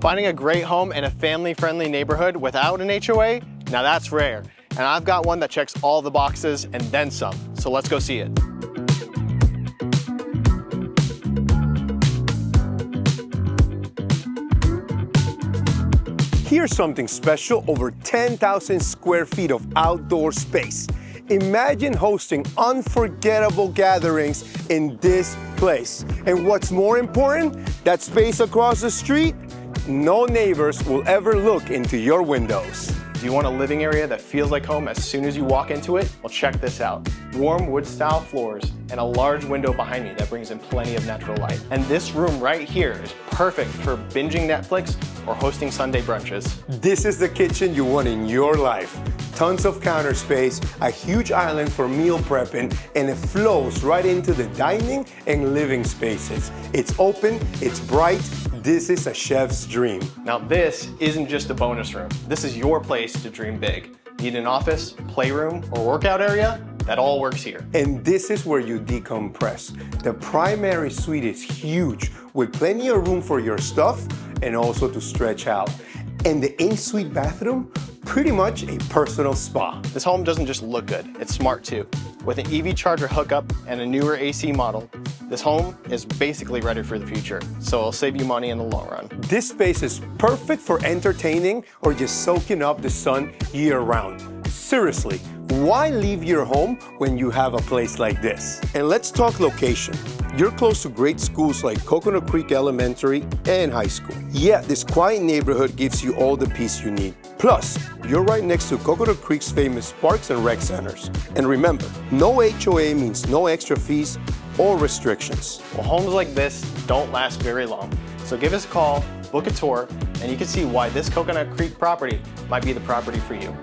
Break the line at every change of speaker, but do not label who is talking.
Finding a great home in a family-friendly neighborhood without an HOA, now that's rare. And I've got one that checks all the boxes and then some. So let's go see it.
Here's something special: over 10,000 square feet of outdoor space. Imagine hosting unforgettable gatherings in this place. And what's more important, that space across the street, no neighbors will ever look into your windows.
Do you want a living area that feels like home as soon as you walk into it? Well, check this out. Warm wood-style floors and a large window behind me that brings in plenty of natural light. And this room right here is perfect for binging Netflix or hosting Sunday brunches.
This is the kitchen you want in your life. Tons of counter space, a huge island for meal prepping, and it flows right into the dining and living spaces. It's open, it's bright. This is a chef's dream.
Now this isn't just a bonus room. This is your place to dream big. Need an office, playroom, or workout area? That all works here.
And this is where you decompress. The primary suite is huge, with plenty of room for your stuff and also to stretch out. And the in-suite bathroom, pretty much a personal spa.
This home doesn't just look good, it's smart too. With an EV charger hookup and a newer AC model, this home is basically ready for the future, so it'll save you money in the long run.
This space is perfect for entertaining or just soaking up the sun year-round. Seriously, why leave your home when you have a place like this? And let's talk location. You're close to great schools like Coconut Creek Elementary and high school. Yeah, this quiet neighborhood gives you all the peace you need. Plus, you're right next to Coconut Creek's famous parks and rec centers. And remember, no HOA means no extra fees or restrictions.
Well, homes like this don't last very long. So give us a call, book a tour, and you can see why this Coconut Creek property might be the property for you.